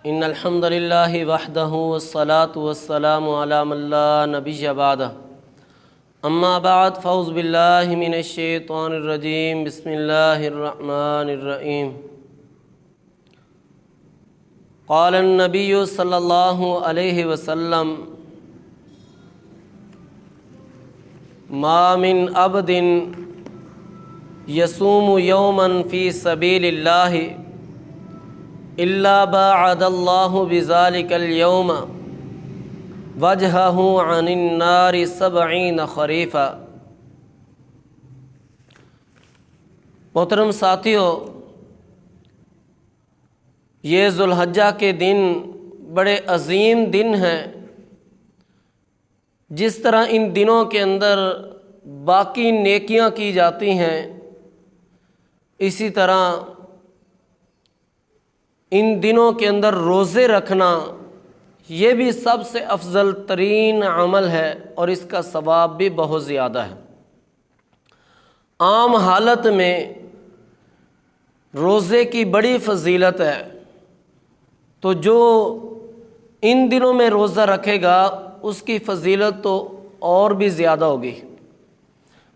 ان الحمد للہ وحدہ والصلاة والسلام علی من لا نبی بعدہ اما بعد فاعوذ باللہ من الشیطان الرجیم بسم اللہ الرحمن الرحیم قال النبی صلی اللہ علیہ وسلم ما من عبد یصوم یوما فی سبیل اللہ الا باعد اللہ بذلک اليوم وجہہ عن النار 70 خریفا۔ محترم ساتھیو، یہ ذو الحجہ کے دن بڑے عظیم دن ہیں۔ جس طرح ان دنوں کے اندر باقی نیکیاں کی جاتی ہیں، اسی طرح ان دنوں کے اندر روزے رکھنا یہ بھی سب سے افضل ترین عمل ہے اور اس کا ثواب بھی بہت زیادہ ہے۔ عام حالت میں روزے کی بڑی فضیلت ہے، تو جو ان دنوں میں روزہ رکھے گا اس کی فضیلت تو اور بھی زیادہ ہوگی۔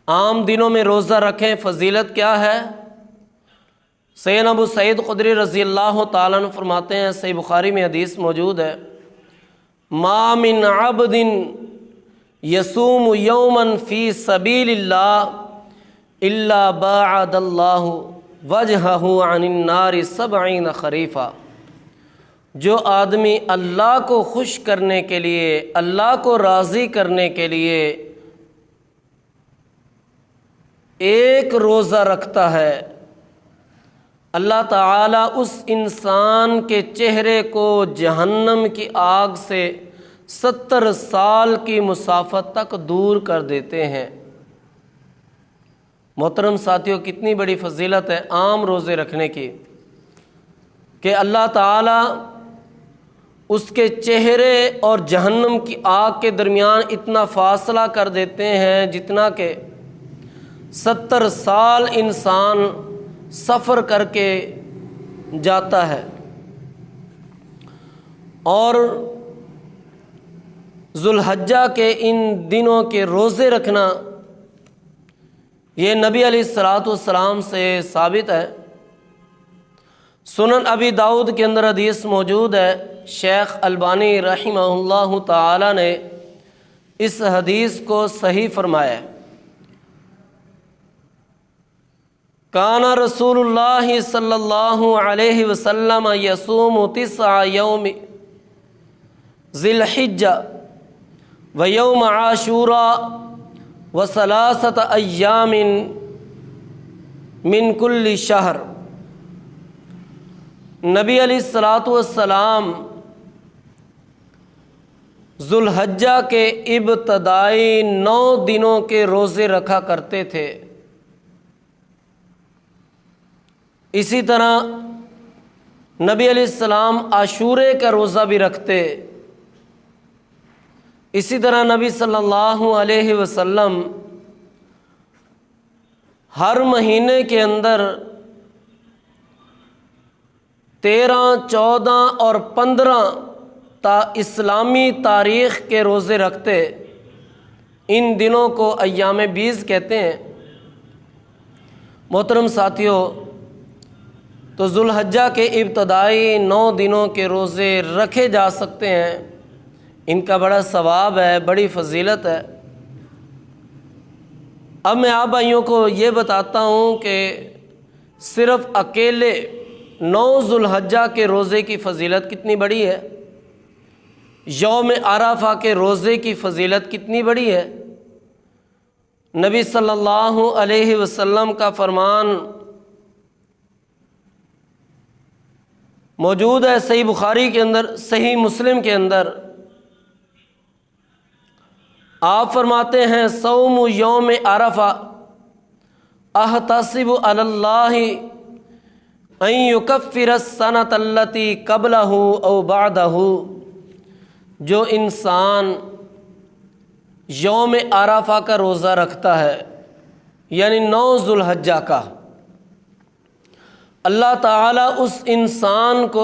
عام دنوں میں روزہ رکھیں، فضیلت کیا ہے؟ سیدنا ابو سعید خدری رضی اللہ تعالیٰ عنہ فرماتے ہیں، صحیح بخاری میں حدیث موجود ہے، ما من عبد یصوم یوما فی سبیل اللہ الا باعد اللہ وجہہ عن النار 70 خریفا۔ جو آدمی اللہ کو خوش کرنے کے لیے، اللہ کو راضی کرنے کے لیے ایک روزہ رکھتا ہے، اللہ تعالیٰ اس انسان کے چہرے کو جہنم کی آگ سے 70 سال کی مسافت تک دور کر دیتے ہیں۔ محترم ساتھیوں، کتنی بڑی فضیلت ہے عام روزے رکھنے کی کہ اللہ تعالیٰ اس کے چہرے اور جہنم کی آگ کے درمیان اتنا فاصلہ کر دیتے ہیں جتنا کہ 70 سال انسان سفر کر کے جاتا ہے۔ اور ذو الحجہ کے ان دنوں کے روزے رکھنا یہ نبی علیہ السلام سے ثابت ہے۔ سنن ابی داؤد کے اندر حدیث موجود ہے، شیخ البانی رحمہ اللہ تعالی نے اس حدیث کو صحیح فرمایا ہے۔ کان رسول اللہ صلی اللہ علیہ وسلم یصوم 9 یوم ذی الحجہ و یوم عاشوراء و 3 ایام من کل شہر۔ نبی علیہ السلام ذو الحجہ کے ابتدائی 9 دنوں کے روزے رکھا کرتے تھے۔ اسی طرح نبی علیہ السلام عاشورے کا روزہ بھی رکھتے۔ اسی طرح نبی صلی اللہ علیہ وسلم ہر مہینے کے اندر 13، 14 اور 15 اسلامی تاریخ کے روزے رکھتے۔ ان دنوں کو ایام بیض کہتے ہیں۔ محترم ساتھیوں، تو ذو الحجہ کے ابتدائی 9 دنوں کے روزے رکھے جا سکتے ہیں، ان کا بڑا ثواب ہے، بڑی فضیلت ہے۔ اب میں آپ بھائیوں کو یہ بتاتا ہوں کہ صرف اکیلے 9 ذو الحجہ کے روزے کی فضیلت کتنی بڑی ہے، یوم عرفہ کے روزے کی فضیلت کتنی بڑی ہے۔ نبی صلی اللہ علیہ وسلم کا فرمان موجود ہے صحیح بخاری کے اندر، صحیح مسلم کے اندر۔ آپ فرماتے ہیں، صوم یوم عرفہ احتسب علی اللہ ان یکفر السنۃ التی قبلہ او بعدہ۔ جو انسان یوم عرفہ کا روزہ رکھتا ہے، یعنی 9 ذو الحجہ کا، اللہ تعالیٰ اس انسان کو